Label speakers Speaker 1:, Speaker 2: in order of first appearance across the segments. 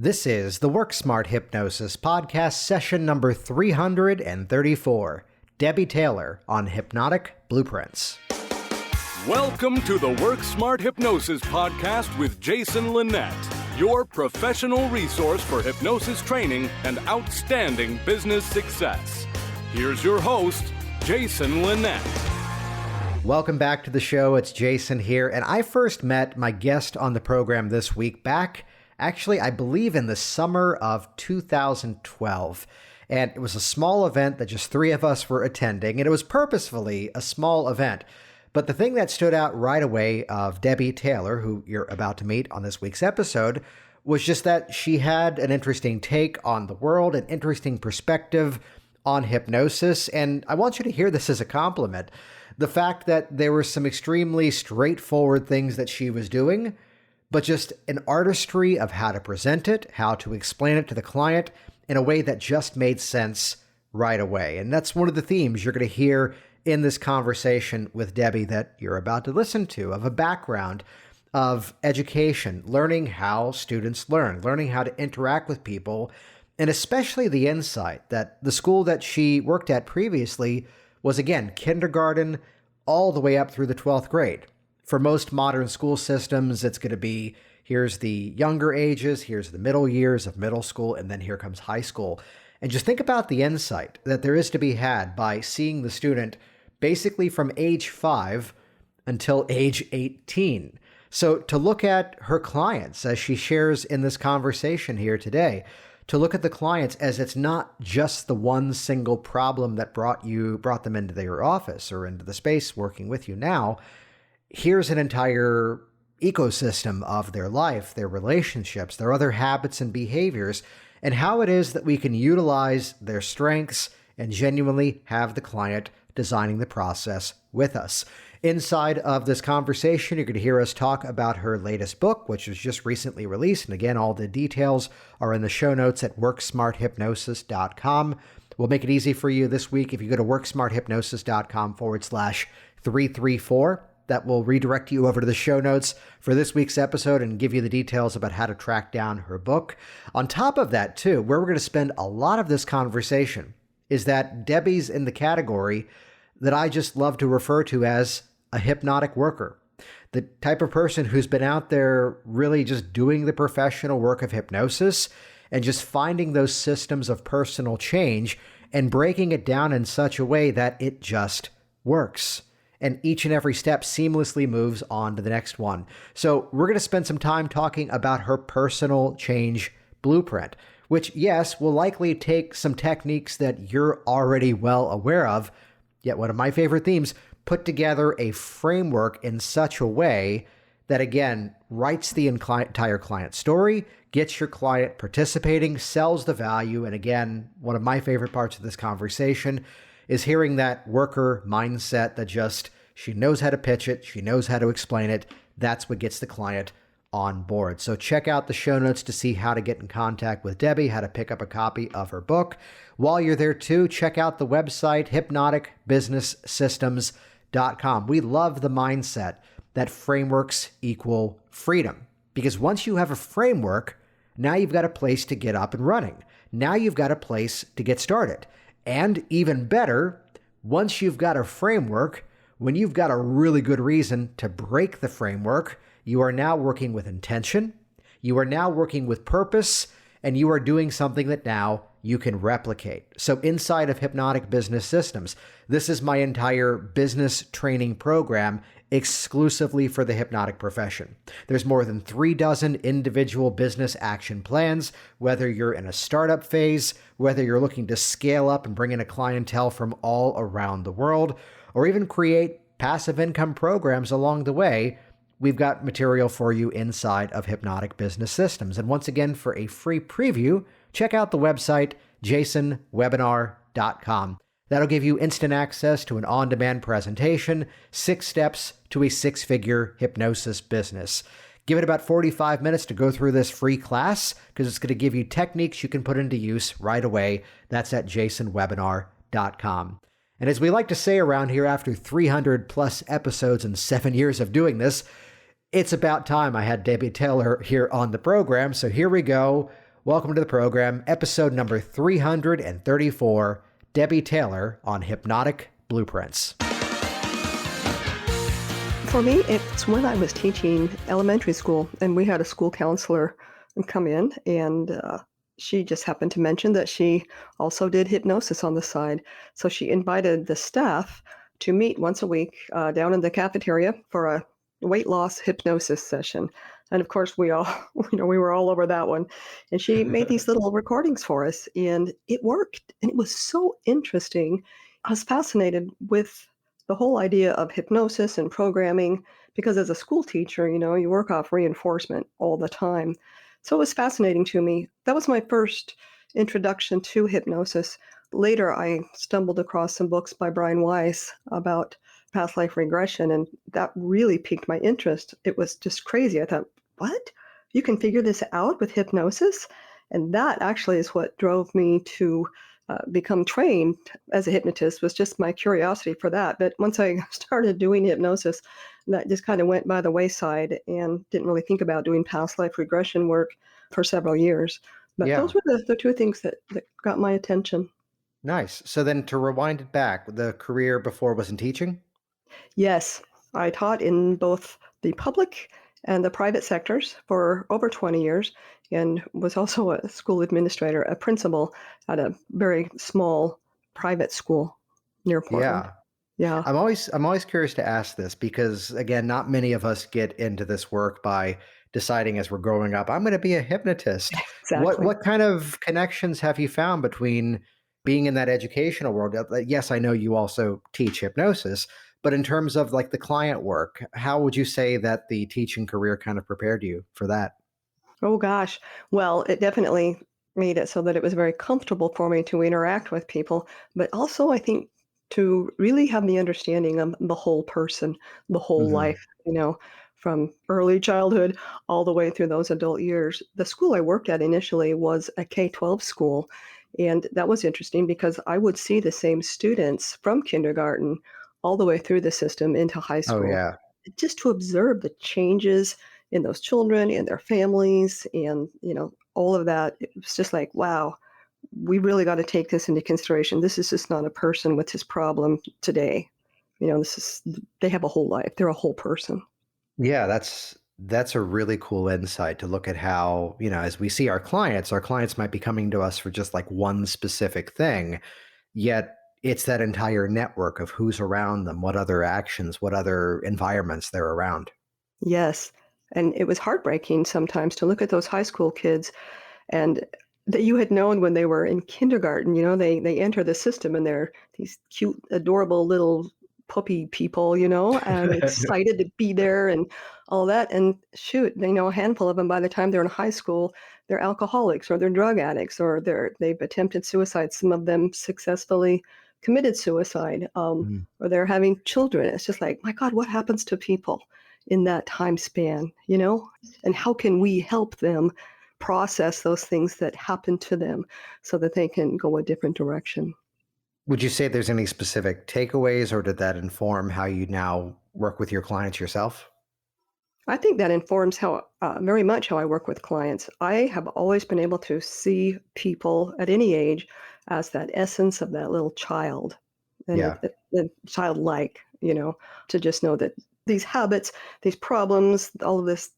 Speaker 1: This is the Work Smart Hypnosis podcast session number 334. Debbie Taylor on Hypnotic Blueprints.
Speaker 2: Welcome to the Work Smart Hypnosis podcast with Jason Linett, your professional resource for hypnosis training and outstanding business success. Here's your host, Jason Linett.
Speaker 1: Welcome back to the show. It's Jason here, and I first met my guest on the program this week back, actually, I believe in the summer of 2012. And it was a small event that just three of us were attending, and it was purposefully a small event. But the thing that stood out right away of Debbie Taylor, who you're about to meet on this week's episode, was just that she had an interesting take on the world, an interesting perspective on hypnosis. And I want you to hear this as a compliment. The fact that there were some extremely straightforward things that she was doing, but just an artistry of how to present it, how to explain it to the client in a way that just made sense right away. And that's one of the themes you're going to hear in this conversation with Debbie that you're about to listen to, of a background of education, learning how students learn, learning how to interact with people, and especially the insight that the school that she worked at previously was, again, kindergarten all the way up through the 12th grade. For most modern school systems, it's going to be, here's the younger ages, here's the middle years of middle school, and then here comes high school. And just think about the insight that there is to be had by seeing the student basically from age 5 until age 18. So to look at her clients, as she shares in this conversation here today, to look at the clients as it's not just the one single problem that brought them into your office or into the space working with you now. Here's an entire ecosystem of their life, their relationships, their other habits and behaviors, and how it is that we can utilize their strengths and genuinely have the client designing the process with us. Inside of this conversation, you're going to hear us talk about her latest book, which was just recently released. And again, all the details are in the show notes at worksmarthypnosis.com. We'll make it easy for you this week if you go to worksmarthypnosis.com/334. That will redirect you over to the show notes for this week's episode and give you the details about how to track down her book. On top of that, too, where we're going to spend a lot of this conversation is that Debbie's in the category that I just love to refer to as a hypnotic worker. The type of person who's been out there really just doing the professional work of hypnosis and just finding those systems of personal change and breaking it down in such a way that it just works. And each and every step seamlessly moves on to the next one. So we're going to spend some time talking about her personal change blueprint, which, yes, will likely take some techniques that you're already well aware of. Yet one of my favorite themes, put together a framework in such a way that, again, writes the entire client story, gets your client participating, sells the value. And again, one of my favorite parts of this conversation is hearing that worker mindset that just, she knows how to pitch it, she knows how to explain it. That's what gets the client on board. So check out the show notes to see how to get in contact with Debbie, how to pick up a copy of her book. While you're there too, check out the website, hypnoticbusinesssystems.com. We love the mindset that frameworks equal freedom, because once you have a framework, now you've got a place to get up and running. Now you've got a place to get started. And even better, once you've got a framework, when you've got a really good reason to break the framework, you are now working with intention, you are now working with purpose, and you are doing something that now you can replicate. So inside of Hypnotic Business Systems, this is my entire business training program exclusively for the hypnotic profession. There's more than 36 individual business action plans, whether you're in a startup phase, whether you're looking to scale up and bring in a clientele from all around the world, or even create passive income programs along the way. We've got material for you inside of Hypnotic Business Systems. And once again, for a free preview, check out the website, jasonwebinar.com. That'll give you instant access to an on-demand presentation, 6 steps to a 6-figure hypnosis business. Give it about 45 minutes to go through this free class, because it's going to give you techniques you can put into use right away. That's at jasonwebinar.com. And as we like to say around here, after 300 plus episodes and 7 years of doing this, it's about time I had Debbie Taylor here on the program. So here we go. Welcome to the program, episode number 334, Debbie Taylor on Hypnotic Blueprints.
Speaker 3: For me, it's when I was teaching elementary school, and we had a school counselor come in, and she just happened to mention that she also did hypnosis on the side. So she invited the staff to meet once a week down in the cafeteria for a weight loss hypnosis session. And of course, we all, we were all over that one. And she made these little recordings for us, and it worked. And it was so interesting. I was fascinated with the whole idea of hypnosis and programming, because as a school teacher, you work off reinforcement all the time. So it was fascinating to me. That was my first introduction to hypnosis. Later, I stumbled across some books by Brian Weiss about past life regression, and that really piqued my interest. It was just crazy. I thought, what? You can figure this out with hypnosis? And that actually is what drove me to become trained as a hypnotist, was just my curiosity for that. But once I started doing hypnosis, that just kind of went by the wayside and didn't really think about doing past life regression work for several years. But
Speaker 1: Yeah,
Speaker 3: those were the two things that got my attention.
Speaker 1: nice. So then to rewind it back, the career before was in teaching?
Speaker 3: Yes, I taught in both the public and the private sectors for over 20 years, and was also a school administrator, a principal at a very small private school near Portland.
Speaker 1: Yeah.
Speaker 3: Yeah,
Speaker 1: I'm always curious to ask this because again, not many of us get into this work by deciding as we're growing up, I'm going to be a hypnotist. What
Speaker 3: exactly.
Speaker 1: what kind of connections have you found between being in that educational world? Yes, I know you also teach hypnosis, but in terms of like the client work, how would you say that the teaching career kind of prepared you for that?
Speaker 3: Oh gosh. Well, it definitely made it so that it was very comfortable for me to interact with people, but also I think to really have the understanding of the whole person, the whole
Speaker 1: Hmm.
Speaker 3: life, from early childhood all the way through those adult years. The school I worked at initially was a K-12 school, and that was interesting because I would see the same students from kindergarten all the way through the system into high
Speaker 1: Oh
Speaker 3: school,
Speaker 1: yeah.
Speaker 3: just to observe the changes in those children and their families and all of that. It was just like, wow, we really got to take this into consideration. This is just not a person with his problem today. This is, they have a whole life, they're a whole person.
Speaker 1: Yeah, that's a really cool insight to look at how, as we see our clients might be coming to us for just like one specific thing, yet it's that entire network of who's around them, what other actions, what other environments they're around.
Speaker 3: Yes, and it was heartbreaking sometimes to look at those high school kids, and that you had known when they were in kindergarten. They enter the system and they're these cute, adorable little puppy people, and excited to be there and all that. And shoot, a handful of them by the time they're in high school, they're alcoholics or they're drug addicts or they've attempted suicide. Some of them successfully committed suicide,
Speaker 1: Mm.
Speaker 3: or they're having children. It's just like, my God, what happens to people in that time span? And how can we help them process those things that happen to them so that they can go a different direction?
Speaker 1: Would you say there's any specific takeaways, or did that inform how you now work with your clients yourself?
Speaker 3: I think that informs how very much how I work with clients. I have always been able to see people at any age as that essence of that little child, and
Speaker 1: Yeah.
Speaker 3: the childlike, to just know that these habits, these problems, all of this,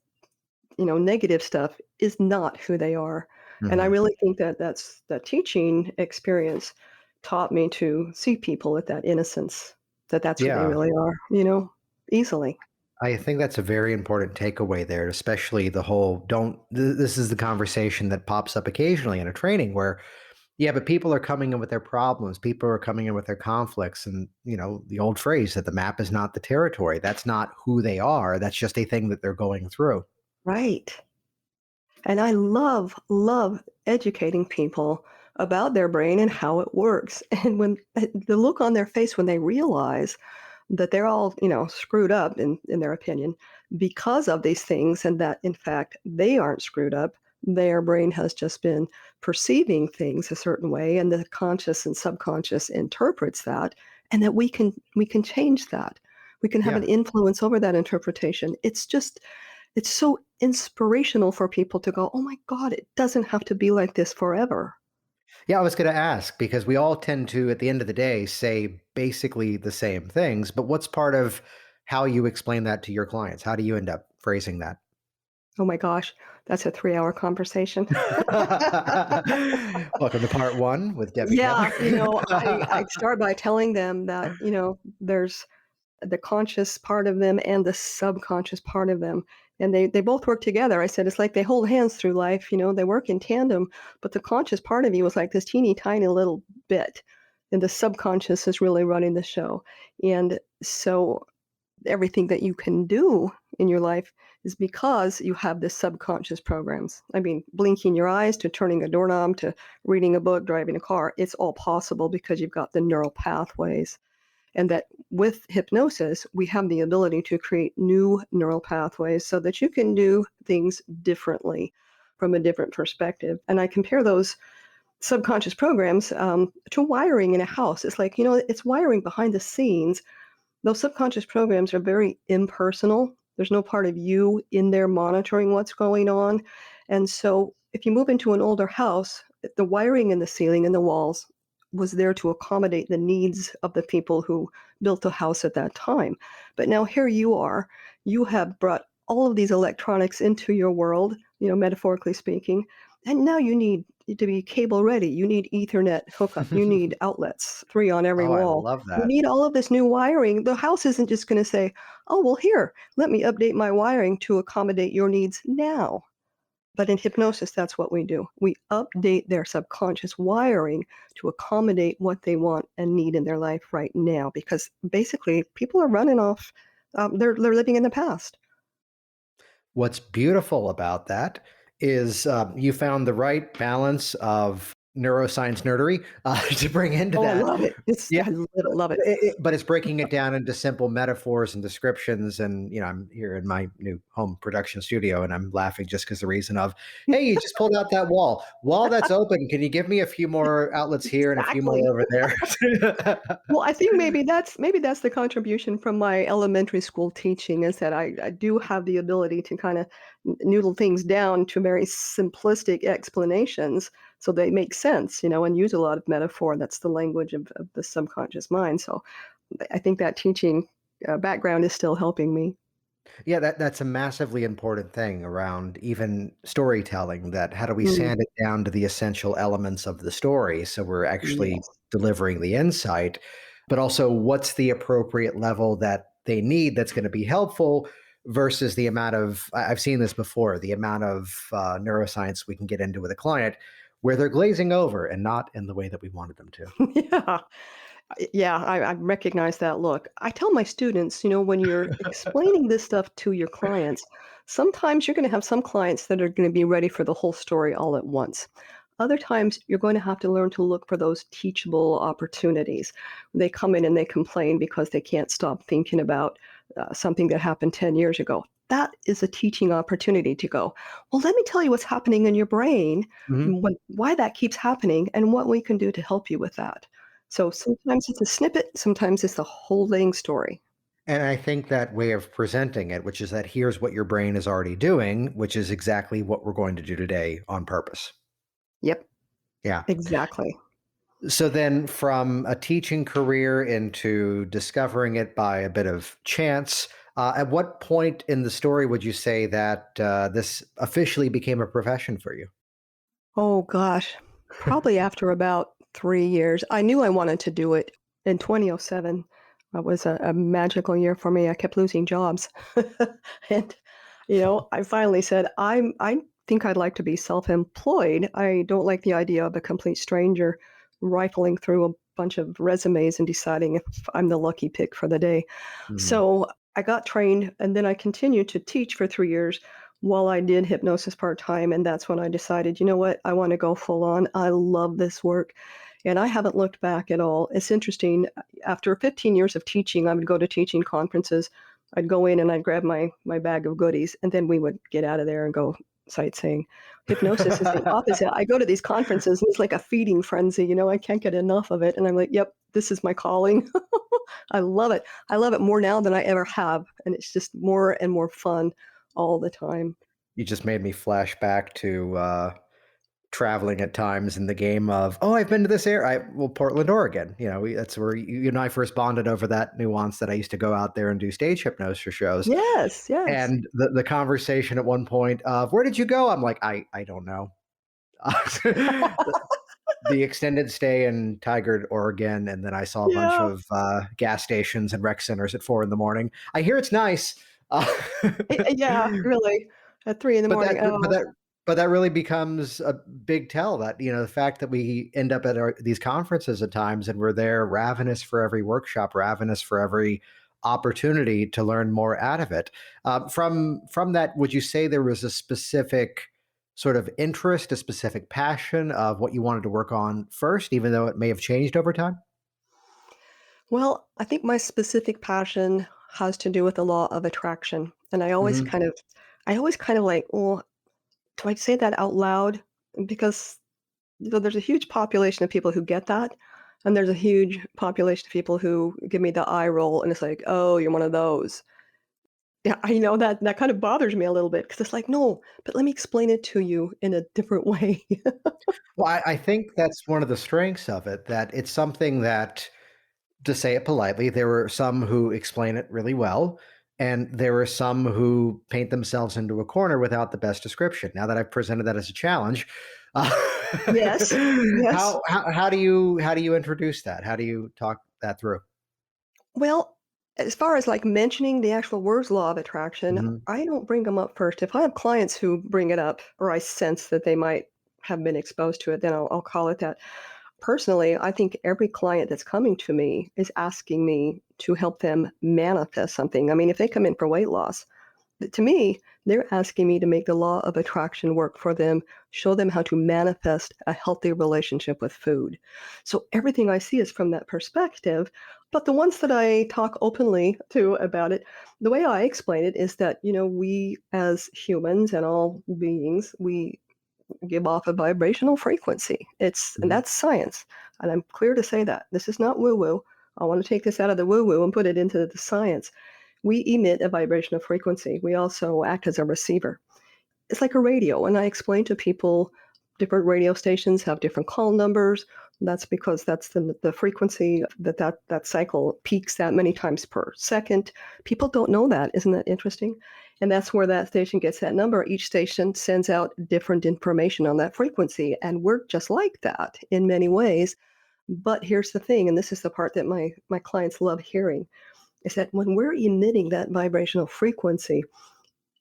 Speaker 3: negative stuff is not who they are. And I
Speaker 1: Hmm.
Speaker 3: really think that that teaching experience taught me to see people with that innocence, that that's who they
Speaker 1: Yeah.
Speaker 3: really are, easily.
Speaker 1: I think that's a very important takeaway there, especially the whole this is the conversation that pops up occasionally in a training where, yeah, but people are coming in with their problems, people are coming in with their conflicts. And, the old phrase that the map is not the territory. That's not who they are. That's just a thing that they're going through.
Speaker 3: Right. And I love, love educating people about their brain and how it works. And when the look on their face when they realize that they're all, screwed up in their opinion because of these things, and that in fact they aren't screwed up. Their brain has just been perceiving things a certain way, and the conscious and subconscious interprets that, and that we can change that. We can have an
Speaker 1: Yeah.
Speaker 3: influence over that interpretation. It's so inspirational for people to go, oh my God, it doesn't have to be like this forever.
Speaker 1: Yeah, I was going to ask because we all tend to, at the end of the day, say basically the same things. But what's part of how you explain that to your clients? How do you end up phrasing that?
Speaker 3: Oh my gosh, that's a 3-hour conversation.
Speaker 1: Welcome to part one with Debbie Taylor.
Speaker 3: Yeah, I start by telling them that, there's the conscious part of them and the subconscious part of them. And they both work together. I said it's like they hold hands through life, they work in tandem, but the conscious part of you is like this teeny tiny little bit. And the subconscious is really running the show. And so everything that you can do in your life is because you have this subconscious programs. I mean, blinking your eyes to turning a doorknob to reading a book, driving a car, it's all possible because you've got the neural pathways. And that with hypnosis, we have the ability to create new neural pathways so that you can do things differently from a different perspective. And I compare those subconscious programs to wiring in a house. It's like, it's wiring behind the scenes. Those subconscious programs are very impersonal. There's no part of you in there monitoring what's going on. And so if you move into an older house, the wiring in the ceiling and the walls was there to accommodate the needs of the people who built the house at that time. But now here you are, you have brought all of these electronics into your world, metaphorically speaking, and now you need to be cable ready. You need Ethernet hookup. You need outlets, 3 on every
Speaker 1: Oh, I
Speaker 3: wall.
Speaker 1: love
Speaker 3: You
Speaker 1: that.
Speaker 3: need all of this new wiring. The house isn't just going to say, oh, well, here, let me update my wiring to accommodate your needs now. But in hypnosis, that's what we do. We update their subconscious wiring to accommodate what they want and need in their life right now. Because basically, people are running off, they're living in the past.
Speaker 1: What's beautiful about that is you found the right balance of neuroscience nerdery to bring into
Speaker 3: Oh, I
Speaker 1: that.
Speaker 3: love it.
Speaker 1: Yeah,
Speaker 3: I love it.
Speaker 1: but it's breaking it down into simple metaphors and descriptions. And I'm here in my new home production studio, and I'm laughing just because the reason of, hey, you just pulled out that wall that's open. Can you give me a few more outlets here and a few more
Speaker 3: Exactly.
Speaker 1: over there?
Speaker 3: Well, I think maybe that's the contribution from my elementary school teaching is that I do have the ability to kind of noodle things down to very simplistic explanations so they make sense, and use a lot of metaphor. That's the language of the subconscious mind. So I think that teaching background is still helping me.
Speaker 1: Yeah, that's a massively important thing around even storytelling, that how do we
Speaker 3: Mm,
Speaker 1: sand it down to the essential elements of the story so we're actually
Speaker 3: yes.
Speaker 1: delivering the insight, but also what's the appropriate level that they need that's going to be helpful versus the amount of I've seen this before, the amount of neuroscience we can get into with a client where they're glazing over and not in the way that we wanted them to.
Speaker 3: Yeah. Yeah, I recognize that look. I tell my students, when you're explaining this stuff to your clients, sometimes you're going to have some clients that are going to be ready for the whole story all at once. Other times, you're going to have to learn to look for those teachable opportunities. They come in and they complain because they can't stop thinking about something that happened 10 years ago. That is a teaching opportunity to go, well, let me tell you what's happening in your brain, why that keeps happening, and what we can do to help you with that. So sometimes it's a snippet, sometimes it's the whole dang story.
Speaker 1: And I think that way of presenting it, which is that here's what your brain is already doing, which is exactly what we're going to do today on purpose.
Speaker 3: Yep,
Speaker 1: Yeah.
Speaker 3: exactly.
Speaker 1: So then from a teaching career into discovering it by a bit of chance, at what point in the story would you say that this officially became a profession for you?
Speaker 3: Oh gosh, probably after about 3 years. I knew I wanted to do it in 2007. That was a magical year for me. I kept losing jobs. And, I finally said, I think I'd like to be self-employed. I don't like the idea of a complete stranger rifling through a bunch of resumes and deciding if I'm the lucky pick for the day.
Speaker 1: Mhm.
Speaker 3: So I got trained and then I continued to teach for 3 years while I did hypnosis part-time, and that's when I decided, you know what? I wanna go full on. I love this work, and I haven't looked back at all. It's interesting, after 15 years of teaching, I would go to teaching conferences. I'd go in and I'd grab my bag of goodies, and then we would get out of there and go sightseeing. Hypnosis is the opposite. I go to these conferences, and it's like a feeding frenzy, I can't get enough of it, and I'm like, "Yep, this is my calling." I love it. I love it more now than I ever have, and it's just more and more fun all the time.
Speaker 1: You just made me flash back to traveling at times in the game of, oh, I've been to this area. Well, Portland, Oregon. That's where you and I first bonded over that nuance that I used to go out there and do stage hypnosis for shows.
Speaker 3: Yes, yes.
Speaker 1: And the conversation at one point of, where did you go? I'm like, I don't know. The extended stay in Tigard, Oregon, and then I saw a bunch
Speaker 3: Yeah.
Speaker 1: of gas stations and rec centers at 4 in the morning. I hear it's nice. Uh,
Speaker 3: Yeah, really. At 3 in the
Speaker 1: But
Speaker 3: morning.
Speaker 1: that but
Speaker 3: Oh,
Speaker 1: that but that really becomes a big tell that, the fact that we end up at these conferences at times and we're there ravenous for every workshop, ravenous for every opportunity to learn more out of it. From that, would you say there was a specific sort of interest, a specific passion of what you wanted to work on first, even though it may have changed over time?
Speaker 3: well, I think my specific passion has to do with the law of attraction, and
Speaker 1: Mhm.
Speaker 3: I always kind of like, "Well, do I say that out loud?" Because, there's a huge population of people who get that, and there's a huge population of people who give me the eye roll, and it's like, "Oh, you're one of those." Yeah, I know that kind of bothers me a little bit because it's like, "No, but let me explain it to you in a different way."
Speaker 1: Well, I think that's one of the strengths of it, that it's something that, to say it politely, there were some who explain it really well, and there were some who paint themselves into a corner without the best description. Now that I've presented that as a challenge, uh,
Speaker 3: Yes, yes.
Speaker 1: how do you introduce that? How do you talk that through?
Speaker 3: Well, as far as, like, mentioning the actual words law of attraction,
Speaker 1: Mhm.
Speaker 3: I don't bring them up first. If I have clients who bring it up or I sense that they might have been exposed to it, then I'll call it that. Personally, I think every client that's coming to me is asking me to help them manifest something. I mean, if they come in for weight loss, to me, they're asking me to make the law of attraction work for them, show them how to manifest a healthy relationship with food. So everything I see is from that perspective. But the ones that I talk openly to about it, the way I explain it is that, we as humans and all beings, we give off a vibrational frequency. And
Speaker 1: Mhm.
Speaker 3: that's science. And I'm clear to say that. This is not woo woo. I want to take this out of the woo woo and put it into the science. We emit a vibrational frequency. We also act as a receiver. It's like a radio, and I explain to people different radio stations have different call numbers. That's because that's the frequency that cycle peaks that many times per second. People don't know that. Isn't that interesting? And that's where that station gets that number. Each station sends out different information on that frequency, and we're just like that in many ways. But here's the thing, and this is the part that my clients love hearing, is that when we're emitting that vibrational frequency,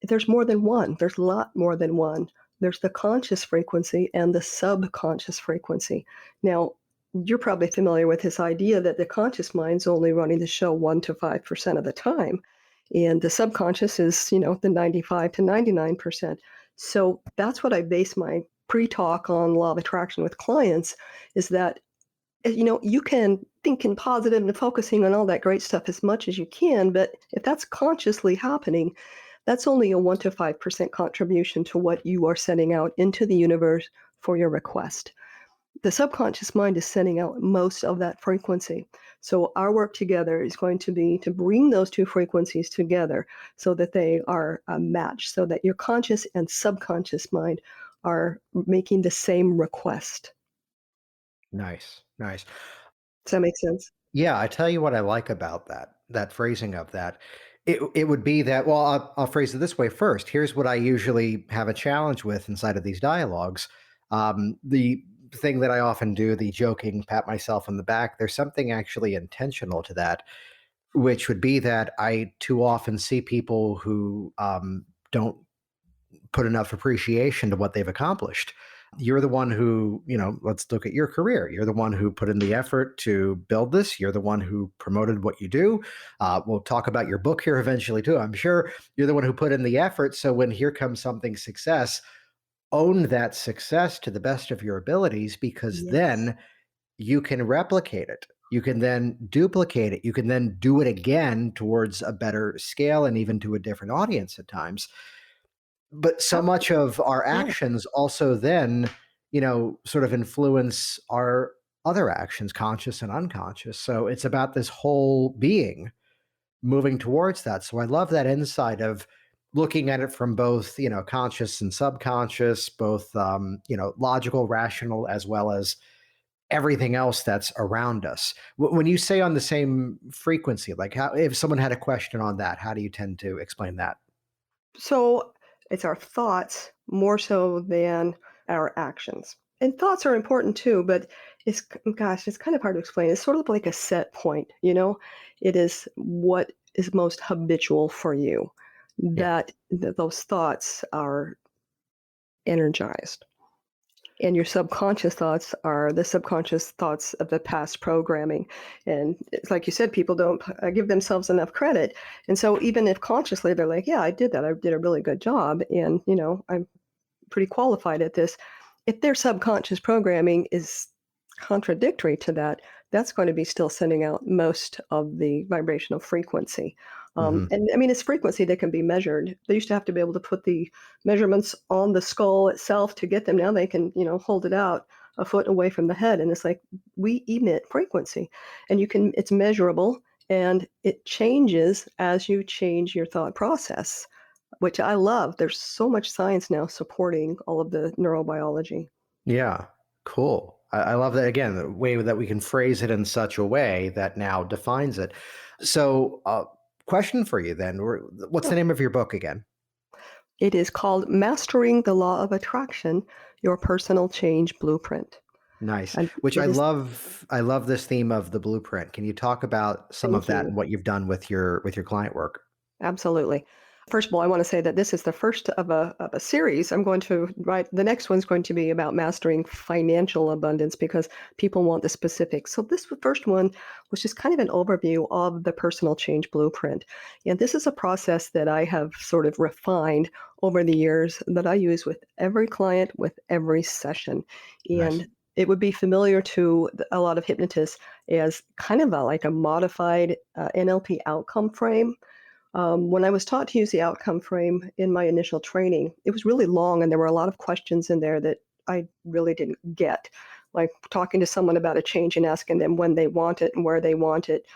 Speaker 3: there's more than one. There's a lot more than one. There's the conscious frequency and the subconscious frequency. Now, you're probably familiar with this idea that the conscious mind's only running the show 1 to 5% of the time, and the subconscious is, the 95 to 99%. So that's what I base my pre-talk on law of attraction with clients is that you can think in positive and focusing on all that great stuff as much as you can, but if that's consciously happening, that's only a 1 to 5% contribution to what you are sending out into the universe for your request. The subconscious mind is sending out most of that frequency. So our work together is going to be to bring those two frequencies together so that they are a match, so that your conscious and subconscious mind are making the same request.
Speaker 1: Nice, nice.
Speaker 3: Does that make sense?
Speaker 1: Yeah, I tell you what I like about that phrasing of that. It would be that, well, I'll phrase it this way first. Here's what I usually have a challenge with inside of these dialogues. The thing that I often do, the joking pat myself on the back, there's something actually intentional to that, which would be that I too often see people who don't put enough appreciation to what they've accomplished. You're the one who, let's look at your career. You're the one who put in the effort to build this. You're the one who promoted what you do. We'll talk about your book here eventually, too. I'm sure you're the one who put in the effort. So when here comes something success, own that success to the best of your abilities, because
Speaker 3: Yes.
Speaker 1: then you can replicate it. You can then duplicate it. You can then do it again towards a better scale and even to a different audience at times. But so much of our
Speaker 3: Yeah.
Speaker 1: actions also then, sort of influence our other actions, conscious and unconscious. So it's about this whole being moving towards that. So I love that insight of looking at it from both, conscious and subconscious, both, logical, rational, as well as everything else that's around us. When you say on the same frequency, like how, if someone had a question on that, how do you tend to explain that?
Speaker 3: So it's our thoughts more so than our actions. And thoughts are important too, but gosh, it's kind of hard to explain. It's sort of like a set point, you know? It is what is most habitual for you
Speaker 1: Yeah.
Speaker 3: that those thoughts are energized. And your subconscious thoughts are the subconscious thoughts of the past programming. And it's like you said, people don't give themselves enough credit. And so even if consciously they're like, yeah, I did that. I did a really good job. And, I'm pretty qualified at this. If their subconscious programming is contradictory to that, that's going to be still sending out most of the vibrational frequency.
Speaker 1: Hmm.
Speaker 3: And I mean, it's frequency that can be measured. They used to have to be able to put the measurements on the skull itself to get them. Now they can, hold it out a foot away from the head. And it's like we emit frequency and it's measurable and it changes as you change your thought process, which I love. There's so much science now supporting all of the neurobiology.
Speaker 1: Yeah. Cool. I love that, again, the way that we can phrase it in such a way that now defines it. So, question for you then: what's the
Speaker 3: Yeah.
Speaker 1: name of your book again?
Speaker 3: It is called Mastering the Law of Attraction, Your Personal Change Blueprint.
Speaker 1: Nice.
Speaker 3: And
Speaker 1: Which I
Speaker 3: it is,
Speaker 1: love. I love this theme of the blueprint. Can you talk about some of
Speaker 3: thank
Speaker 1: that
Speaker 3: you.
Speaker 1: and what you've done with your client work?
Speaker 3: Absolutely. First of all, I want to say that this is the first of a series. I'm going to write, the next one's going to be about mastering financial abundance because people want the specifics. So this first one was just kind of an overview of the personal change blueprint. And this is a process that I have sort of refined over the years that I use with every client, with every session.
Speaker 1: Nice.
Speaker 3: And it would be familiar to a lot of hypnotists as kind of like a modified NLP outcome frame. When I was taught to use the outcome frame in my initial training, it was really long and there were a lot of questions in there that I really didn't get. Like talking to someone about a change and asking them when they want it and where they want it.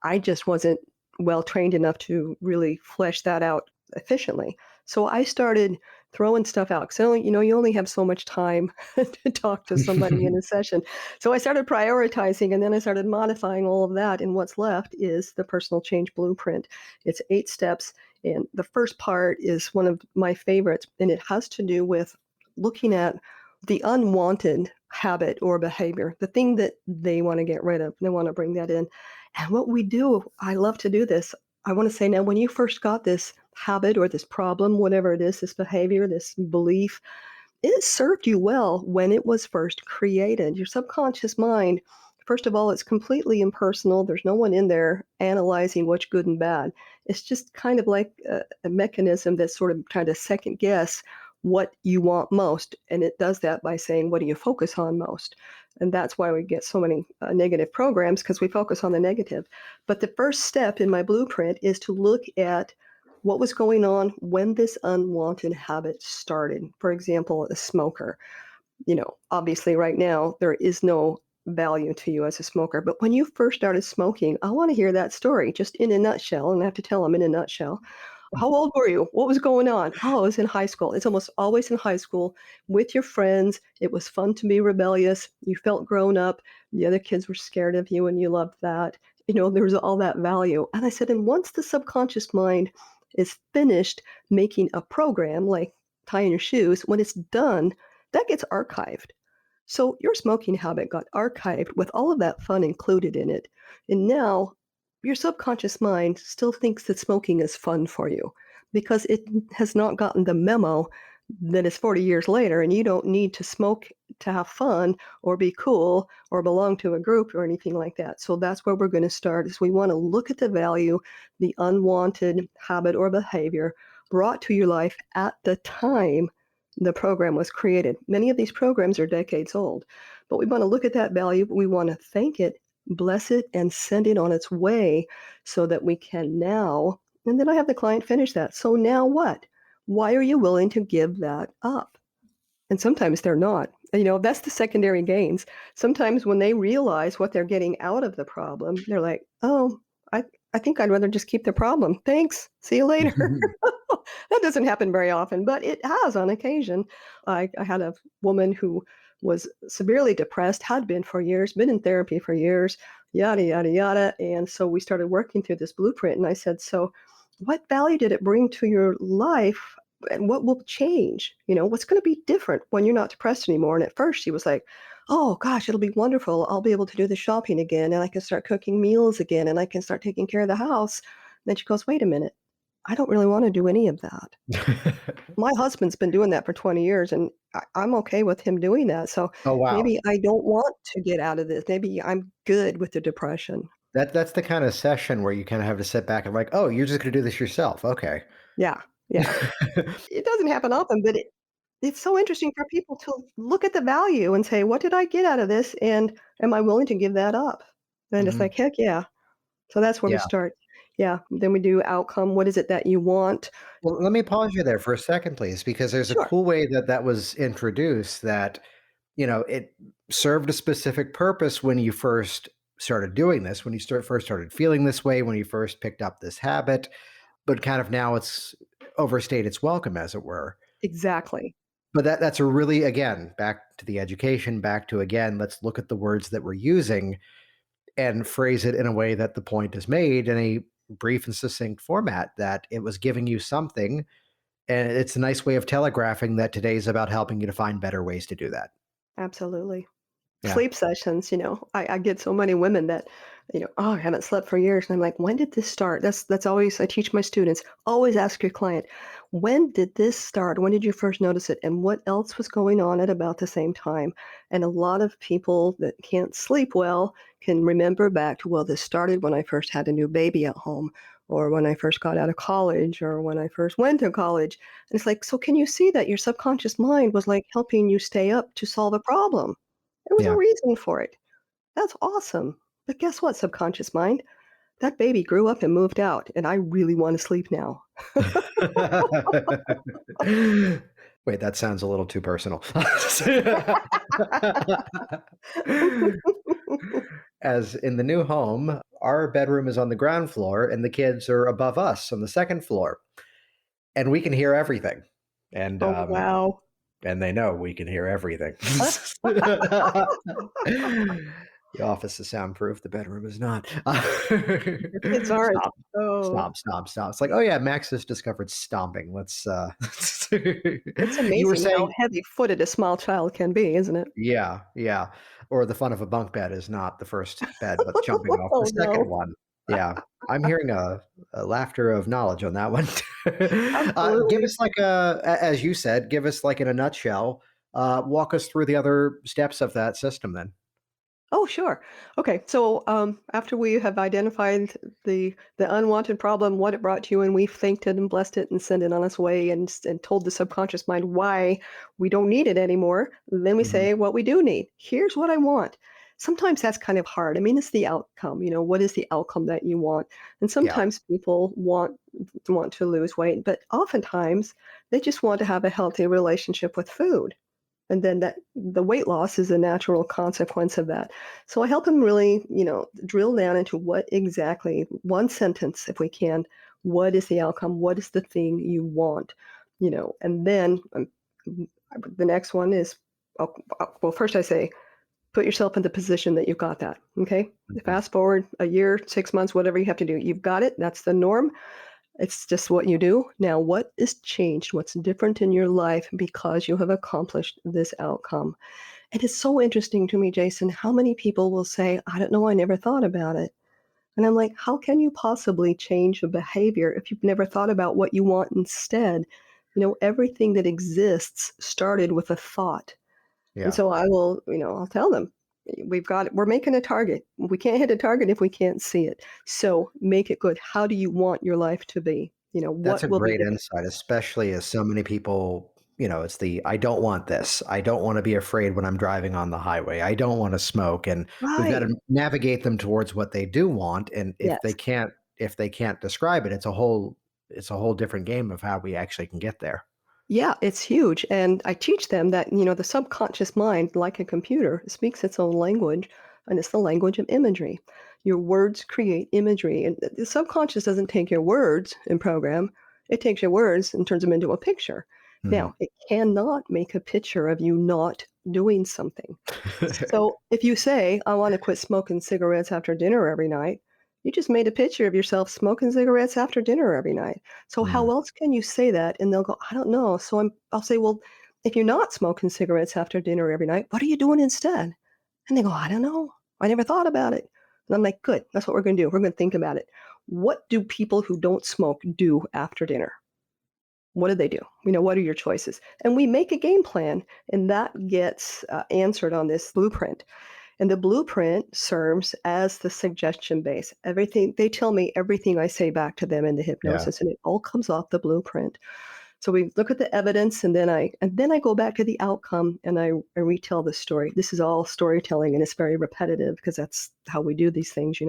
Speaker 3: I just wasn't well trained enough to really flesh that out efficiently. So I started throwing stuff out. So, you only have so much time to talk to somebody in a session. So I started prioritizing and then I started modifying all of that. And what's left is the personal change blueprint. It's 8 steps. And the first part is one of my favorites. And it has to do with looking at the unwanted habit or behavior, the thing that they want to get rid of. They want to bring that in. And what we do, I love to do this. I want to say now, when you first got this habit or this problem, whatever it is, this behavior, this belief, it served you well when it was first created. Your subconscious mind, first of all, it's completely impersonal. There's no one in there analyzing what's good and bad. It's just kind of like a mechanism that's sort of trying to second guess what you want most. And it does that by saying, what do you focus on most? And that's why we get so many negative programs because we focus on the negative. But the first step in my blueprint is to look at what was going on when this unwanted habit started. For example, a smoker. Obviously right now there is no value to you as a smoker, but when you first started smoking, I want to hear that story just in a nutshell, and I have to tell them in a nutshell. How old were you? What was going on? Oh, I was in high school. It's almost always in high school with your friends. It was fun to be rebellious. You felt grown up. The other kids were scared of you and you loved that. There was all that value. And I said, and once the subconscious mind is finished making a program like tying your shoes, when it's done, that gets archived. So your smoking habit got archived with all of that fun included in it. And now your subconscious mind still thinks that smoking is fun for you because it has not gotten the memo that it's 40 years later and you don't need to smoke to have fun or be cool or belong to a group or anything like that. So that's where we're going to start is we want to look at the value, the unwanted habit or behavior brought to your life at the time the program was created. Many of these programs are decades old, but we want to look at that value. We want to thank it, bless it, and send it on its way so that we can now, and then I have the client finish that. So now what? Why are you willing to give that up? And sometimes they're not. That's the secondary gains. Sometimes when they realize what they're getting out of the problem, they're like, oh, I think I'd rather just keep the problem. Thanks. See you later. That doesn't happen very often, but it has on occasion. I had a woman who was severely depressed, had been for years, been in therapy for years, yada, yada, yada. And so we started working through this blueprint. And I said, so what value did it bring to your life? And what will change? What's going to be different when you're not depressed anymore? And at first she was like, oh gosh, it'll be wonderful. I'll be able to do the shopping again and I can start cooking meals again and I can start taking care of the house. Then she goes, wait a minute. I don't really want to do any of that. My husband's been doing that for 20 years, and I'm okay with him doing that. So
Speaker 1: Oh, wow.
Speaker 3: maybe I don't want to get out of this. Maybe I'm good with the depression.
Speaker 1: That's the kind of session where you kind of have to sit back and like, oh, you're just going to do this yourself. Okay.
Speaker 3: Yeah, yeah. It doesn't happen often, but it's so interesting for people to look at the value and say, "What did I get out of this, and am I willing to give that up?" And it's
Speaker 1: Mhm.
Speaker 3: like, "Heck yeah." So that's where we
Speaker 1: Yeah.
Speaker 3: start. Yeah, then we do outcome. What is it that you want?
Speaker 1: Well, let me pause you there for a second, please, because there's a
Speaker 3: Sure.
Speaker 1: cool way that that was introduced that, it served a specific purpose when you first started doing this, when you first started feeling this way, when you first picked up this habit, but kind of now it's overstayed its welcome, as it were.
Speaker 3: Exactly.
Speaker 1: But that's a really, again, back to the education, back to, again, let's look at the words that we're using and phrase it in a way that the point is made in a brief and succinct format, that it was giving you something. And it's a nice way of telegraphing that today's about helping you to find better ways to do that.
Speaker 3: Absolutely.
Speaker 1: Yeah.
Speaker 3: Sleep sessions, I get so many women that, "Oh, I haven't slept for years." And I'm like, "When did this start?" That's always I teach my students, always ask your client, "When did this start? When did you first notice it? And what else was going on at about the same time?" And a lot of people that can't sleep well can remember back to, "Well, this started when I first had a new baby at home, or when I first got out of college, or when I first went to college." And it's like, "So can you see that your subconscious mind was, like, helping you stay up to solve a problem?" There was a
Speaker 1: Yeah.
Speaker 3: reason for it. That's awesome. But guess what, subconscious mind? That baby grew up and moved out, and I really want to sleep now.
Speaker 1: Wait, that sounds a little too personal. As in the new home, our bedroom is on the ground floor and the kids are above us on the second floor, and we can hear everything. And
Speaker 3: Oh, wow.
Speaker 1: and they know we can hear everything. The office is soundproof, the bedroom is not.
Speaker 3: Your kids aren't.
Speaker 1: Stop.
Speaker 3: Oh,
Speaker 1: Stop, stop, stop. It's like, "Oh, yeah, Max has discovered stomping. Let's,
Speaker 3: it's
Speaker 1: You were
Speaker 3: amazing how
Speaker 1: saying
Speaker 3: heavy-footed a small child can be, isn't it?
Speaker 1: yeah, yeah. Or the fun of a bunk bed is not the first bed, but jumping off the
Speaker 3: Oh,
Speaker 1: second
Speaker 3: no.
Speaker 1: one. Yeah. I'm hearing a laughter of knowledge on that one. Give
Speaker 3: Absolutely.
Speaker 1: us like as you said, give us like in a nutshell, walk us through the other steps of that system then.
Speaker 3: Oh, sure. Okay, so after we have identified the unwanted problem, what it brought to you, and we thanked it and blessed it and sent it on its way, and told the subconscious mind why we don't need it anymore, then we
Speaker 1: Mhm.
Speaker 3: say what we do need. Here's what I want. Sometimes that's kind of hard. I mean, it's the outcome. What is the outcome that you want? And
Speaker 1: Yeah.
Speaker 3: sometimes people want to lose weight, but oftentimes they just want to have a healthy relationship with food. And then that the weight loss is a natural consequence of that. So I help them really, drill down into what exactly, one sentence, if we can, what is the outcome? What is the thing you want? And then the next one is, well, first I say, put yourself in the position that you've got that. Okay.
Speaker 1: Mhm.
Speaker 3: Fast forward a year, 6 months, whatever you have to do. You've got it. That's the norm. It's just what you do. Now, what is changed? What's different in your life because you have accomplished this outcome? And it's so interesting to me, Jason, how many people will say, I don't know, I never thought about it. And I'm like, how can you possibly change a behavior if you've never thought about what you want instead? Everything that exists started with a thought. And
Speaker 1: Yeah.
Speaker 3: so I'll tell them, we're making a target. We can't hit a target if we can't see it. So make it good. How do you want your life to be?
Speaker 1: That's
Speaker 3: What
Speaker 1: a
Speaker 3: will be
Speaker 1: great
Speaker 3: different?
Speaker 1: insight, especially as so many people, it's the I don't want this. I don't want to be afraid when I'm driving on the highway. I don't want to smoke. And we've got
Speaker 3: Right.
Speaker 1: to navigate them towards what they do want. And
Speaker 3: Yes.
Speaker 1: if they can't describe it, it's a whole different game of how we actually can get there.
Speaker 3: Yeah, it's huge. And I teach them that, the subconscious mind, like a computer, speaks its own language, and it's the language of imagery. Your words create imagery. And the subconscious doesn't take your words and program. It takes your words and turns them into a picture.
Speaker 1: Mhm.
Speaker 3: Now, it cannot make a picture of you not doing something. So if you say, I want to quit smoking cigarettes after dinner every night, you just made a picture of yourself smoking cigarettes after dinner every night. So
Speaker 1: Mhm.
Speaker 3: how else can you say that? And they'll go, I don't know. So I'll say, well, if you're not smoking cigarettes after dinner every night, what are you doing instead? And they go, I don't know. I never thought about it. And I'm like, good. That's what we're going to do. We're going to think about it. What do people who don't smoke do after dinner? What do they do? What are your choices? And we make a game plan, and that gets answered on this blueprint. And the blueprint serves as the suggestion base. Everything they tell me, everything I say back to them in the
Speaker 1: Yeah.
Speaker 3: hypnosis, and it all comes off the blueprint. So we look at the evidence, and then I go back to the outcome, and I retell the story. This is all storytelling, and it's very repetitive because that's how we do these things.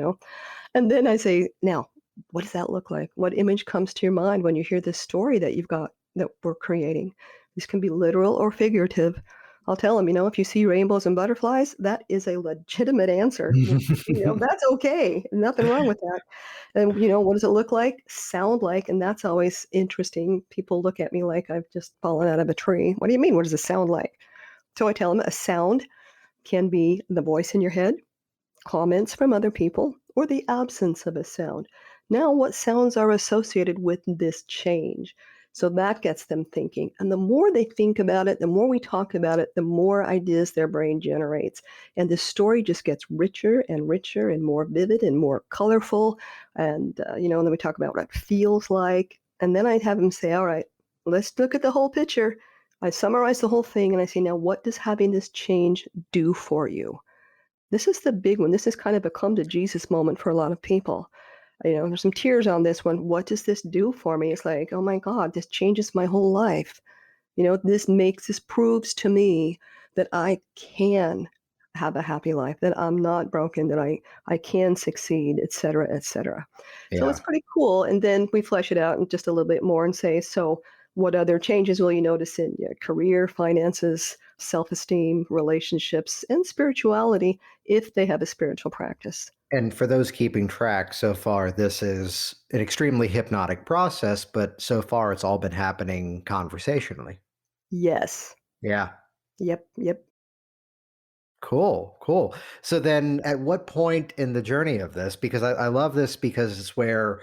Speaker 3: And then I say, now, what does that look like? What image comes to your mind when you hear this story that you've got that we're creating? This can be literal or figurative. I'll tell them, if you see rainbows and butterflies, that is a legitimate answer. That's okay. Nothing wrong with that. And, what does it look like? Sound like? And that's always interesting. People look at me like I've just fallen out of a tree. What do you mean? What does it sound like? So I tell them a sound can be the voice in your head, comments from other people, or the absence of a sound. Now, what sounds are associated with this change? So that gets them thinking. And the more they think about it, the more we talk about it, the more ideas their brain generates. And the story just gets richer and more vivid and more colorful. And then we talk about what it feels like. And then I'd have them say, all right, let's look at the whole picture. I summarize the whole thing and I say, now, what does having this change do for you? This is the big one. This has kind of a come to Jesus moment for a lot of people. There's some tears on this one. What does this do for me? It's like, oh my God, this changes my whole life. This proves to me that I can have a happy life, that I'm not broken, that I can succeed, et cetera, et cetera. So it's
Speaker 1: Yeah.
Speaker 3: pretty cool. And then we flesh it out just a little bit more and say, so what other changes will you notice in your career, finances, self-esteem, relationships, and spirituality if they have a spiritual practice?
Speaker 1: And for those keeping track, so far, this is an extremely hypnotic process, but so far it's all been happening conversationally.
Speaker 3: Yes.
Speaker 1: Yeah.
Speaker 3: Yep. Yep.
Speaker 1: Cool. Cool. So then at what point in the journey of this, because I love this because it's where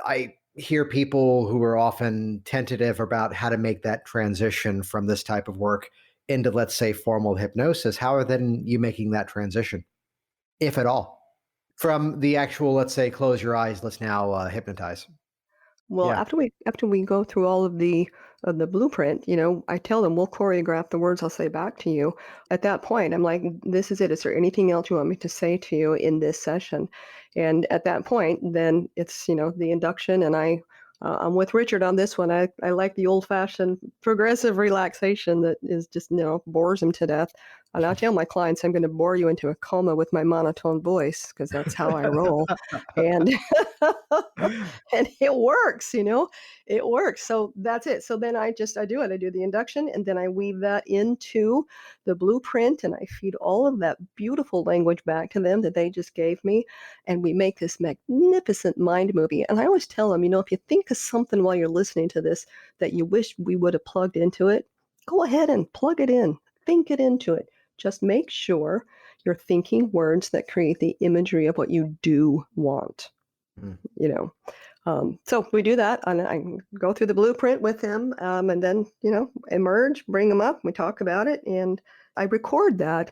Speaker 1: I hear people who are often tentative about how to make that transition from this type of work into, let's say, formal hypnosis. How are then you making that transition, if at all? From the actual, let's say, close your eyes, let's now hypnotize.
Speaker 3: Well,
Speaker 1: Yeah.
Speaker 3: after we go through all of the blueprint, I tell them we'll choreograph the words I'll say back to you. At that point, I'm like, "This is it. Is there anything else you want me to say to you in this session?" And at that point, then it's the induction, and I'm with Richard on this one. I like the old fashioned progressive relaxation that is just bores him to death. And I tell my clients I'm going to bore you into a coma with my monotone voice because that's how I roll, and and it works. It works. So that's it. So then I do it. I do the induction and then I weave that into the blueprint and I feed all of that beautiful language back to them that they just gave me. And we make this magnificent mind movie. And I always tell them, if you think of something while you're listening to this that you wish we would have plugged into it, go ahead and plug it in, think it into it. Just make sure you're thinking words that create the imagery of what you do want,
Speaker 1: Mm.
Speaker 3: you know. So we do that, and I go through the blueprint with him, and then emerge, bring them up, we talk about it, and I record that,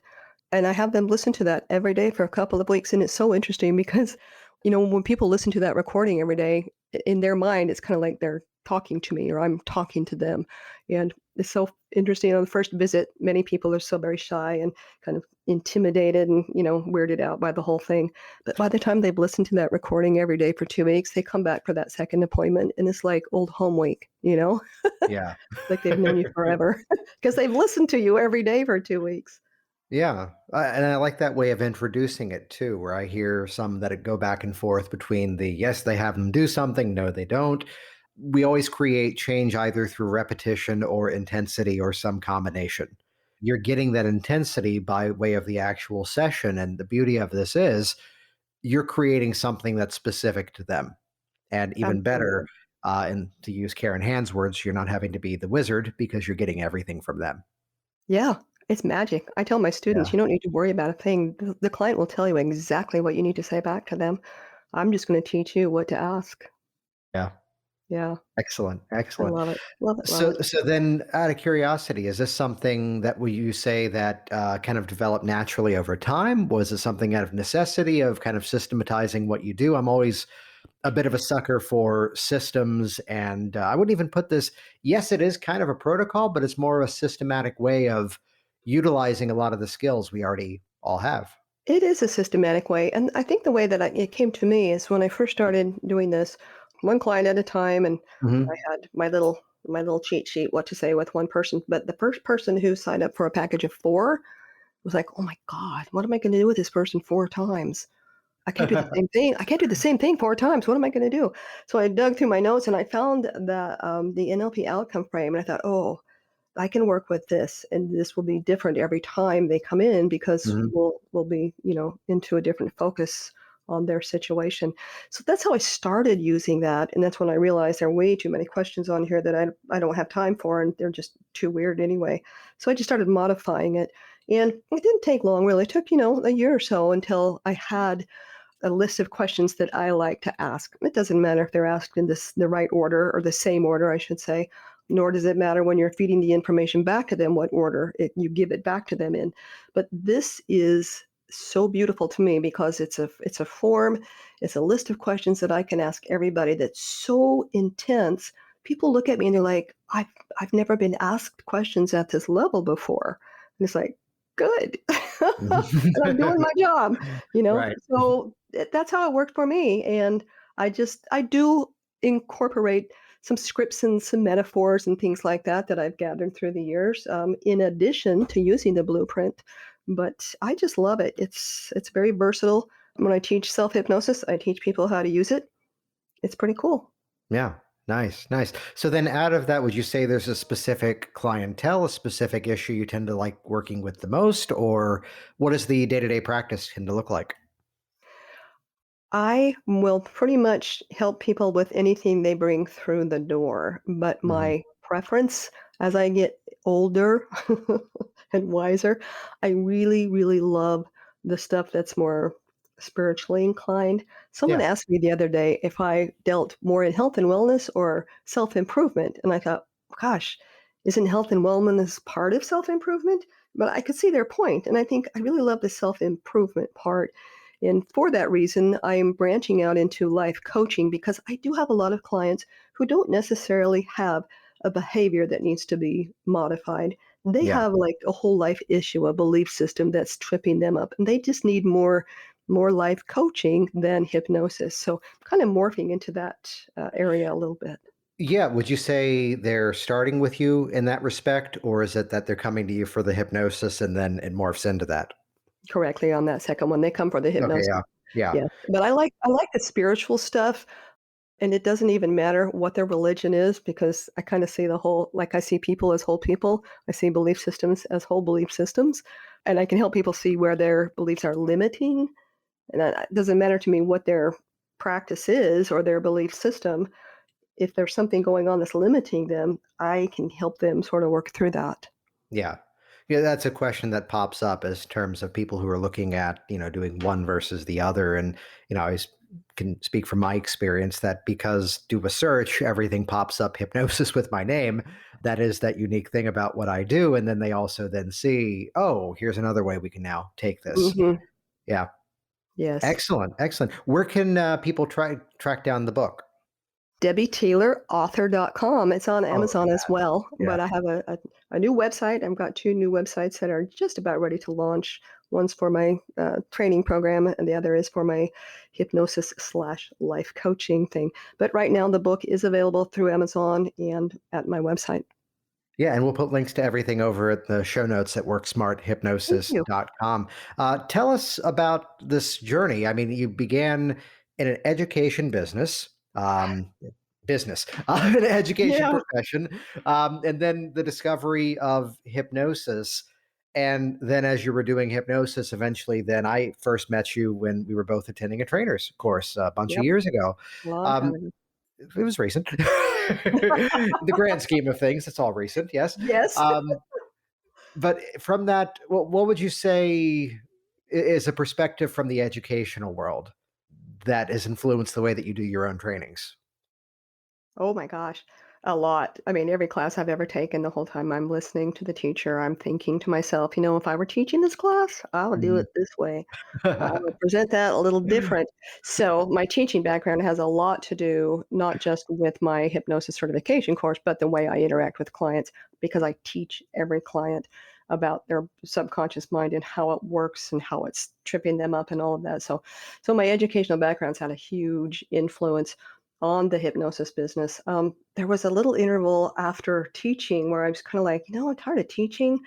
Speaker 3: and I have them listen to that every day for a couple of weeks, and it's so interesting because, when people listen to that recording every day, in their mind, it's kind of like they're talking to me or I'm talking to them, and it's so interesting. On the first visit, many people are so very shy and kind of intimidated and weirded out by the whole thing. But by the time they've listened to that recording every day for 2 weeks, they come back for that second appointment and it's like old home week.
Speaker 1: Yeah.
Speaker 3: Like they've known you forever because they've listened to you every day for 2 weeks.
Speaker 1: Yeah. And I like that way of introducing it too, where I hear some that go back and forth between the yes, they have them do something, no, they don't. We always create change either through repetition or intensity or some combination. You're getting that intensity by way of the actual session. And the beauty of this is you're creating something that's specific to them. And even better,
Speaker 3: Absolutely.
Speaker 1: And to use Karen Hand's words, you're not having to be the wizard because you're getting everything from them.
Speaker 3: Yeah, it's magic. I tell my students,
Speaker 1: Yeah.
Speaker 3: you don't need to worry about a thing. The client will tell you exactly what you need to say back to them. I'm just going to teach you what to ask.
Speaker 1: Yeah.
Speaker 3: Yeah,
Speaker 1: Excellent.
Speaker 3: I
Speaker 1: Excellent.
Speaker 3: love it. Love it. Love
Speaker 1: So,
Speaker 3: it.
Speaker 1: so then, out of curiosity, is this something that will you say that kind of developed naturally over time? Was it something out of necessity of kind of systematizing what you do? I'm always a bit of a sucker for systems, and I wouldn't even put this. Yes, it is kind of a protocol, but it's more a systematic way of utilizing a lot of the skills we already all have.
Speaker 3: It is a systematic way, and I think the way that it came to me is when I first started doing this, one client at a time, and I
Speaker 1: Hmm.
Speaker 3: had my little cheat sheet, what to say with one person. But the first person who signed up for a package of 4 was like, "Oh my god, what am I gonna do with this person 4 times? I can't do the same thing. I can't do the same thing 4 times. What am I gonna do?" So I dug through my notes and I found the NLP outcome frame, and I thought, "Oh, I can work with this, and this will be different every time they come in because
Speaker 1: Hmm.
Speaker 3: we'll be, into a different focus on their situation." So that's how I started using that, and that's when I realized there are way too many questions on here that I don't have time for, and they're just too weird anyway. So I just started modifying it, and it didn't take long, really. It took, a year or so until I had a list of questions that I like to ask. It doesn't matter if they're asked in the right order or the same order, I should say, nor does it matter when you're feeding the information back to them what order you give it back to them in. But this is so beautiful to me because it's a form, it's a list of questions that I can ask everybody that's so intense. People look at me and they're like, I've never been asked questions at this level before. And it's like, good. And I'm doing my job, you know?
Speaker 1: Right.
Speaker 3: So that's how it worked for me. And I do incorporate some scripts and some metaphors and things like that that I've gathered through the years, in addition to using the blueprint. But I just love it. It's very versatile. When I teach self hypnosis, I teach people how to use it. It's pretty cool.
Speaker 1: Yeah. Nice, nice. So then out of that, would you say there's a specific clientele, a specific issue you tend to like working with the most, or what does the day-to-day practice tend to look like?
Speaker 3: I will pretty much help people with anything they bring through the door, but
Speaker 1: Mhm.
Speaker 3: my preference as I get older and wiser, I really, really love the stuff that's more spiritually inclined. Someone
Speaker 1: Yeah.
Speaker 3: asked me the other day if I dealt more in health and wellness or self-improvement, and I thought, gosh, isn't health and wellness part of self-improvement? But I could see their point, and I think I really love the self-improvement part. And for that reason, I'm branching out into life coaching because I do have a lot of clients who don't necessarily have a behavior that needs to be modified. They
Speaker 1: Yeah.
Speaker 3: have like a whole life issue, a belief system that's tripping them up, and they just need more life coaching than hypnosis. So, kind of morphing into that area a little bit.
Speaker 1: Yeah. Would you say they're starting with you in that respect, or is it that they're coming to you for the hypnosis and then it morphs into that?
Speaker 3: Correctly on that second one, they come for the
Speaker 1: Okay.
Speaker 3: hypnosis.
Speaker 1: Yeah. Yeah.
Speaker 3: Yes, but I like the spiritual stuff. And it doesn't even matter what their religion is because I kinda see the whole like, I see people as whole people. I see belief systems as whole belief systems, and I can help people see where their beliefs are limiting, and it doesn't matter to me what their practice is or their belief system. If there's something going on that's limiting them, I can help them sort of work through that.
Speaker 1: Yeah. Yeah, that's a question that pops up as terms of people who are looking at, doing one versus the other. And, can speak from my experience that because do a search, everything pops up hypnosis with my name. That is that unique thing about what I do. And then they also then see, oh, here's another way we can now take this.
Speaker 3: Mhm.
Speaker 1: Yeah.
Speaker 3: Yes.
Speaker 1: Excellent. Excellent. Where can people track down the book?
Speaker 3: DebbieTaylorAuthor.com. It's on
Speaker 1: Oh,
Speaker 3: Amazon as well,
Speaker 1: yeah.
Speaker 3: but I have a new website. I've got 2 new websites that are just about ready to launch. One's for my training program, and the other is for my hypnosis/life coaching thing. But right now, the book is available through Amazon and at my website.
Speaker 1: Yeah, and we'll put links to everything over at the show notes at
Speaker 3: Thank you.
Speaker 1: worksmarthypnosis.com. Tell us about this journey. I mean, you began in an education business, an education
Speaker 3: Yeah.
Speaker 1: profession, and then the discovery of hypnosis. And then as you were doing hypnosis, eventually, then I first met you when we were both attending a trainer's course a bunch of
Speaker 3: Yep.
Speaker 1: years ago.
Speaker 3: Long time
Speaker 1: Um,
Speaker 3: ago.
Speaker 1: It was recent. The grand scheme of things, it's all recent, yes.
Speaker 3: Yes.
Speaker 1: But from that, what would you say is a perspective from the educational world that has influenced the way that you do your own trainings?
Speaker 3: Oh my gosh, a lot. I mean, every class I've ever taken, the whole time I'm listening to the teacher, I'm thinking to myself, if I were teaching this class, I would do
Speaker 1: Mhm.
Speaker 3: it this way. I would present that a little different. So, my teaching background has a lot to do not just with my hypnosis certification course, but the way I interact with clients because I teach every client about their subconscious mind and how it works and how it's tripping them up and all of that. So my educational background's had a huge influence on the hypnosis business. There was a little interval after teaching where I was kind of like, I'm tired of teaching.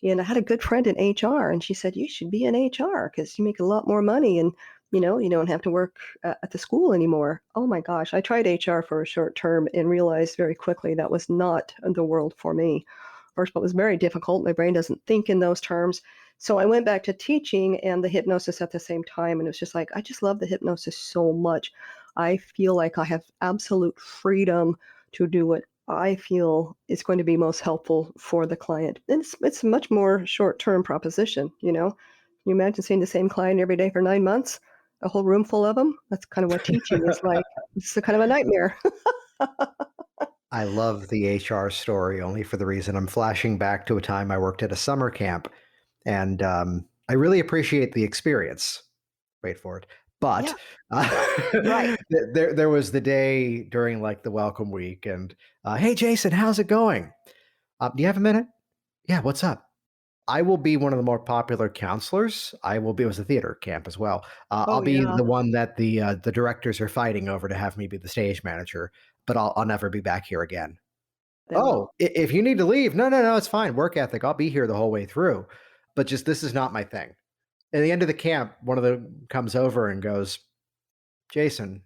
Speaker 3: And I had a good friend in HR, and she said, you should be in HR because you make a lot more money and you don't have to work at the school anymore. Oh my gosh. I tried HR for a short term and realized very quickly that was not the world for me. First of all, it was very difficult. My brain doesn't think in those terms. So I went back to teaching and the hypnosis at the same time. And it was just like, I just love the hypnosis so much. I feel like I have absolute freedom to do what I feel is going to be most helpful for the client. And it's a much more short-term proposition. Can you imagine seeing the same client every day for 9 months? A whole room full of them? That's kind of what teaching is like. It's a kind of a nightmare.
Speaker 1: I love the HR story only for the reason I'm flashing back to a time I worked at a summer camp, and I really appreciate the experience. Wait for it. But
Speaker 3: Yeah, right.
Speaker 1: there was the day during like the welcome week, and hey, Jason, how's it going? Do you have a minute? Yeah, what's up? I will be one of the more popular counselors. I will be. It was a theater camp as well. I'll
Speaker 3: Oh,
Speaker 1: be
Speaker 3: yeah.
Speaker 1: the one that the directors are fighting over to have me be the stage manager. But I'll never be back here again.
Speaker 3: They
Speaker 1: Oh,
Speaker 3: will.
Speaker 1: if you need to leave, no, no, no, it's fine. Work ethic. I'll be here the whole way through. But just this is not my thing. At the end of the camp, one of them comes over and goes, Jason,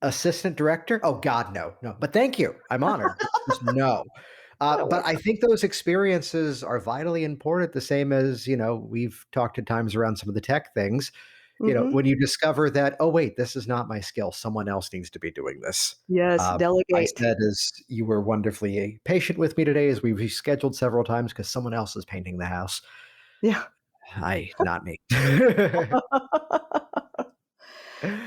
Speaker 1: assistant director? Oh God, no, no. But thank you. I'm honored. But just no.
Speaker 3: No
Speaker 1: But
Speaker 3: way.
Speaker 1: I think those experiences are vitally important, the same as, we've talked at times around some of the tech things.
Speaker 3: Mhm.
Speaker 1: When you discover that, oh, wait, this is not my skill. Someone else needs to be doing this.
Speaker 3: Yes,
Speaker 1: I
Speaker 3: delegate.
Speaker 1: said, as you were wonderfully patient with me today, as we rescheduled several times because someone else is painting the house.
Speaker 3: Yeah.
Speaker 1: Not me.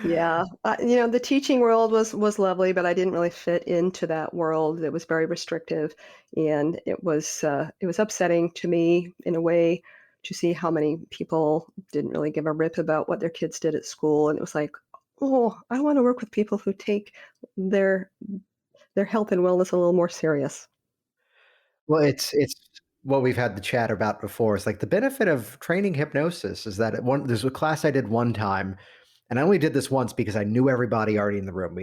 Speaker 3: Yeah, the teaching world was lovely, but I didn't really fit into that world. It was very restrictive, and it was upsetting to me in a way to see how many people didn't really give a rip about what their kids did at school, and it was like, oh, I want to work with people who take their their health and wellness a little more serious.
Speaker 1: Well, it's what we've had the chat about before. It's like the benefit of training hypnosis is that there's a class I did one time, and I only did this once because I knew everybody already in the room.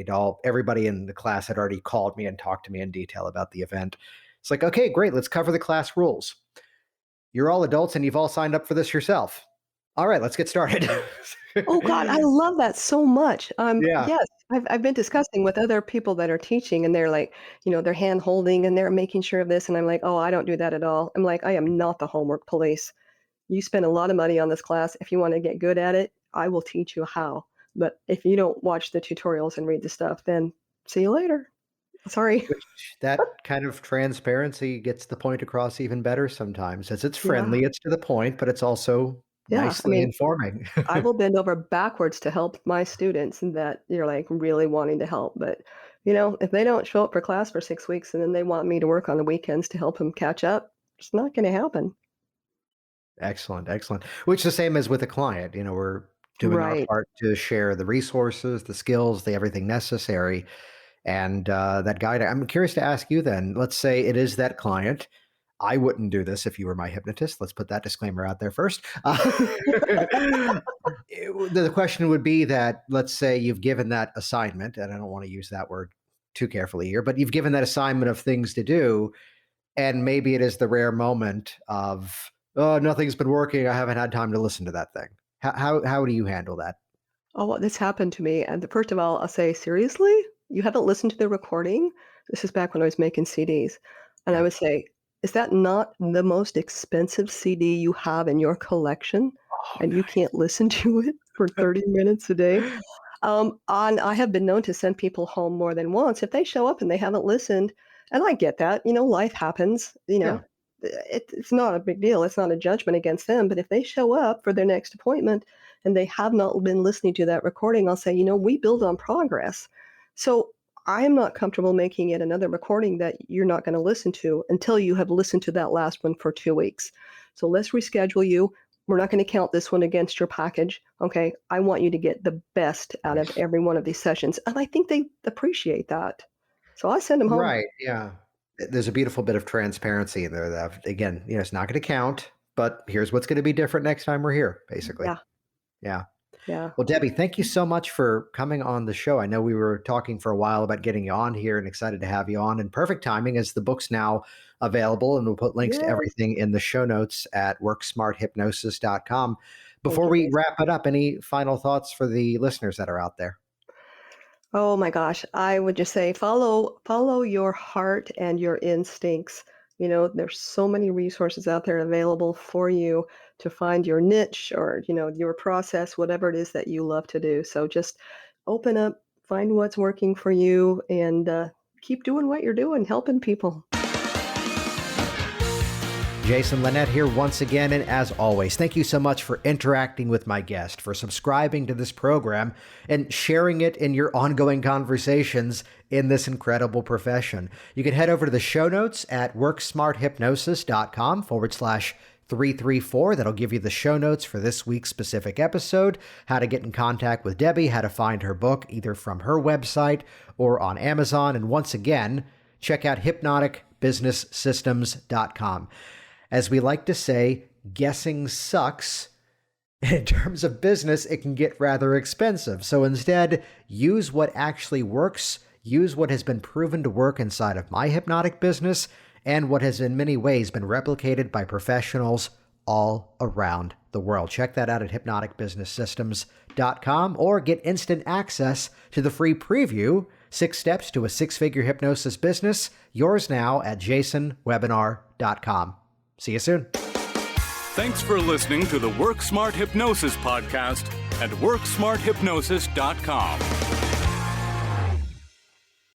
Speaker 1: Everybody in the class had already called me and talked to me in detail about the event. It's like, okay, great, let's cover the class rules. You're all adults and you've all signed up for this yourself. All right, let's get started.
Speaker 3: Oh god, I love that so much.
Speaker 1: Yeah.
Speaker 3: Yes, I've been discussing with other people that are teaching, and they're like, they're hand holding and they're making sure of this, and I'm like, oh, I don't do that at all. I'm like, I am not the homework police. You spend a lot of money on this class. If you want to get good at it, I will teach you how. But if you don't watch the tutorials and read the stuff, then see you later. Sorry.
Speaker 1: Which that kind of transparency gets the point across even better sometimes, as it's
Speaker 3: Yeah,
Speaker 1: friendly, it's to the point, but it's also
Speaker 3: yeah. I
Speaker 1: nicely
Speaker 3: mean,
Speaker 1: informing.
Speaker 3: I will bend over backwards to help my students and that you're like really wanting to help. But, if they don't show up for class for 6 weeks and then they want me to work on the weekends to help them catch up, it's not going to happen.
Speaker 1: Excellent, excellent. Which is the same as with a client, we're doing our
Speaker 3: Right.
Speaker 1: part to share the resources, the skills, the everything necessary, and, that guide I'm curious to ask you then, let's say it is that client. I wouldn't do this if you were my hypnotist. Let's put that disclaimer out there first. The question would be that, let's say you've given that assignment, and I don't wanna use that word too carefully here, but you've given that assignment of things to do, and maybe it is the rare moment of, "Oh, nothing's been working. I haven't had time to listen to that thing." How do you handle that?
Speaker 3: Oh, well, this happened to me. And first of all, I'll say, seriously? You haven't listened to the recording? This is back when I was making CDs. And I would
Speaker 1: Gotcha.
Speaker 3: say, is that not the most expensive CD you have in your collection?
Speaker 1: Oh,
Speaker 3: And you
Speaker 1: nice.
Speaker 3: can't listen to it for 30 minutes a day? I have been known to send people home more than once if they show up and they haven't listened. And I get that, life happens,
Speaker 1: Yeah.
Speaker 3: it's not a big deal. It's not a judgment against them. But if they show up for their next appointment and they have not been listening to that recording, I'll say, we build on progress. So I am not comfortable making it another recording that you're not going to listen to until you have listened to that last one for 2 weeks. So let's reschedule you. We're not going to count this one against your package. Okay. I want you to get the best out of
Speaker 1: Nice.
Speaker 3: every one of these sessions. And I think they appreciate that. So I send them home.
Speaker 1: Right. Yeah. There's a beautiful bit of transparency in there that, again, it's not going to count, but here's what's going to be different next time we're here, basically.
Speaker 3: Yeah.
Speaker 1: Yeah.
Speaker 3: Yeah.
Speaker 1: Well, Debbie, thank you so much for coming on the show. I know we were talking for a while about getting you on here and excited to have you on. And perfect timing as the book's now available. And we'll put links to
Speaker 3: Yes.
Speaker 1: everything in the show notes at worksmarthypnosis.com.
Speaker 3: Thank
Speaker 1: Before
Speaker 3: you,
Speaker 1: we
Speaker 3: Jason.
Speaker 1: wrap it up, any final thoughts for the listeners that are out there?
Speaker 3: Oh my gosh, I would just say follow your heart and your instincts. There's so many resources out there available for you to find your niche or, your process, whatever it is that you love to do. So just open up, find what's working for you, and keep doing what you're doing, helping people.
Speaker 1: Jason Linett here once again, and as always, thank you so much for interacting with my guest, for subscribing to this program, and sharing it in your ongoing conversations in this incredible profession. You can head over to the show notes at worksmarthypnosis.com/334. That'll give you the show notes for this week's specific episode, how to get in contact with Debbie, how to find her book, either from her website or on Amazon. And once again, check out hypnoticbusinesssystems.com. As we like to say, guessing sucks. In terms of business, it can get rather expensive. So instead, use what actually works, use what has been proven to work inside of my hypnotic business, and what has in many ways been replicated by professionals all around the world. Check that out at hypnoticbusinesssystems.com or get instant access to the free preview, 6 Steps to a Six-Figure Hypnosis Business, yours now at jasonwebinar.com. See you soon.
Speaker 2: Thanks for listening to the Work Smart Hypnosis podcast at WorkSmartHypnosis.com.